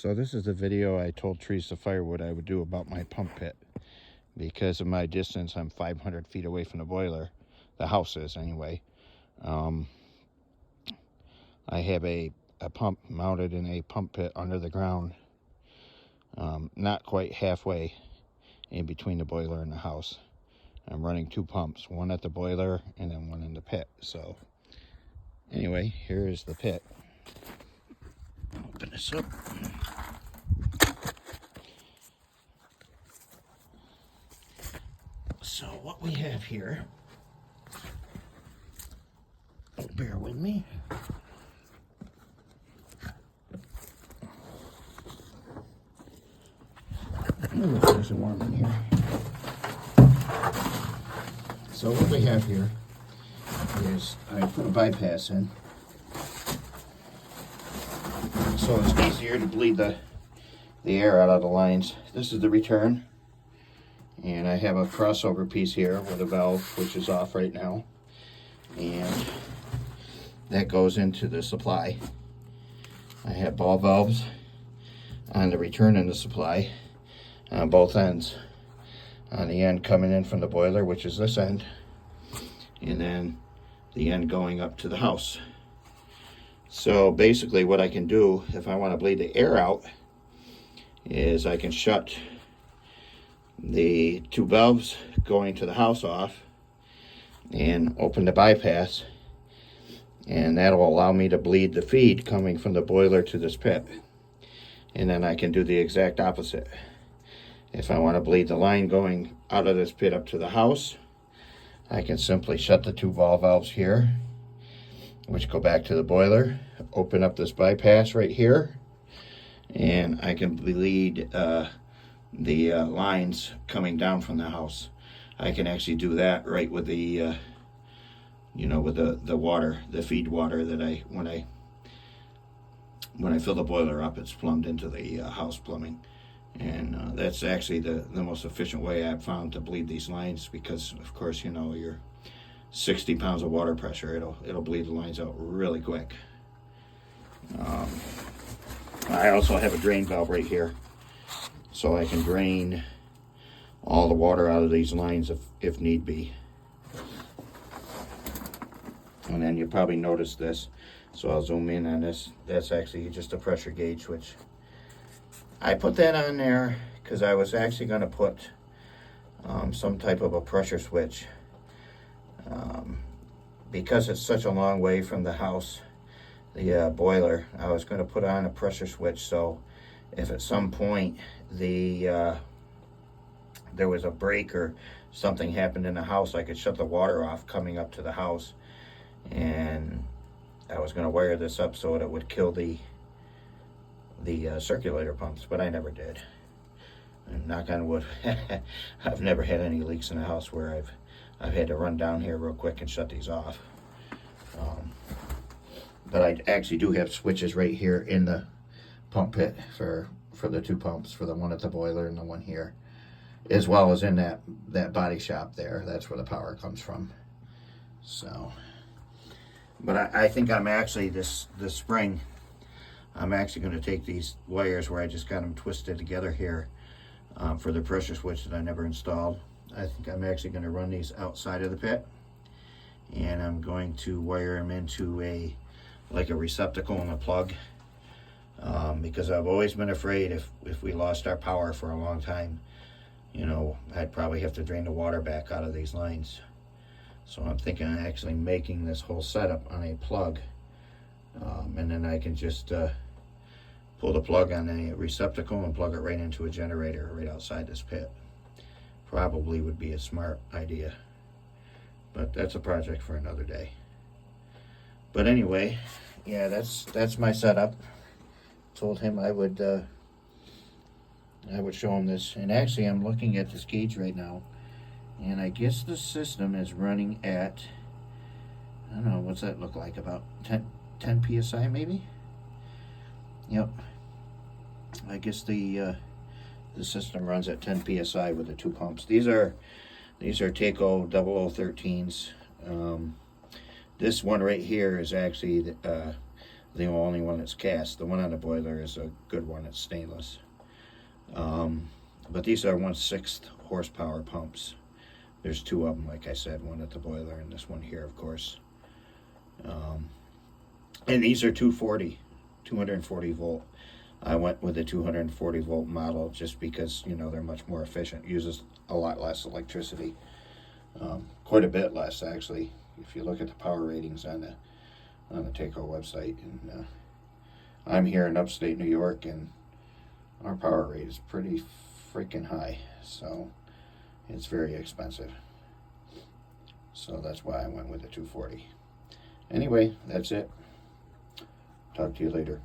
So this is the video I told Teresa Firewood I would do about my pump pit. Because of my distance, I'm 500 feet away from the boiler. The house is, anyway. I have a pump mounted in a pump pit under the ground. Not quite halfway in between the boiler and the house. I'm running two pumps, one at the boiler and then one in the pit. So anyway, here is the pit. Open this up. So what we have here, bear with me. Ooh, it's nice and warm in here. So what we have here is I put a bypass in, so it's easier to bleed the air out of the lines. This is the return, and I have a crossover piece here with a valve which is off right now, and that goes into the supply. I have ball valves on the return and the supply on both ends. On the end coming in from the boiler, which is this end, and then the end going up to the house. So basically what I can do if I want to bleed the air out is I can shut the two valves going to the house off and open the bypass, and that'll allow me to bleed the feed coming from the boiler to this pit. And then I can do the exact opposite. If I want to bleed the line going out of this pit up to the house, I can simply shut the two ball valves here, which go back to the boiler, open up this bypass right here, and I can bleed the lines coming down from the house. I can actually do that right with the, with the water, the feed water that when I fill the boiler up, it's plumbed into the house plumbing. And that's actually the most efficient way I've found to bleed these lines, because of course, you're 60 pounds of water pressure, it'll bleed the lines out really quick. I also have a drain valve right here, so I can drain all the water out of these lines if need be. And then you probably noticed this, so I'll zoom in on this. That's actually just a pressure gauge switch. I put that on there because I was actually going to put some type of a pressure switch, because it's such a long way from the house, the boiler. I was going to put on a pressure switch, so if at some point there was a break or something happened in the house, I could shut the water off coming up to the house. And I was going to wire this up so it would kill the circulator pumps, but I never did. And knock on wood, I've never had any leaks in the house where I've had to run down here real quick and shut these off. But I actually do have switches right here in the pump pit for the two pumps, for the one at the boiler and the one here, as well as in that body shop there. That's where the power comes from. So, but I think I'm actually this spring, I'm actually going to take these wires where I just got them twisted together here for the pressure switch that I never installed. I think I'm actually going to run these outside of the pit, and I'm going to wire them into a receptacle and a plug, because I've always been afraid if we lost our power for a long time, I'd probably have to drain the water back out of these lines. So I'm thinking of actually making this whole setup on a plug. And then I can just pull the plug on a receptacle and plug it right into a generator right outside this pit. Probably would be a smart idea, but that's a project for another day. But anyway, yeah, that's my setup. Told him I would show him this, and actually I'm looking at this gauge right now, and I guess the system is running at, I don't know, what's that look like, about 10 psi maybe? Yep. I guess the system runs at 10 psi with the two pumps. These are Taco 0013s. This one right here is actually the only one that's cast. The one on the boiler is a good one, it's stainless. But these are 1/6 horsepower pumps. There's two of them, like I said, one at the boiler and this one here, of course. And these are 240 volt. I went with the 240 volt model just because, you know, they're much more efficient. Uses a lot less electricity. Quite a bit less, actually, if you look at the power ratings on the Taco website. And I'm here in upstate New York, and our power rate is pretty freaking high, so it's very expensive. So that's why I went with the 240. Anyway, that's it. Talk to you later.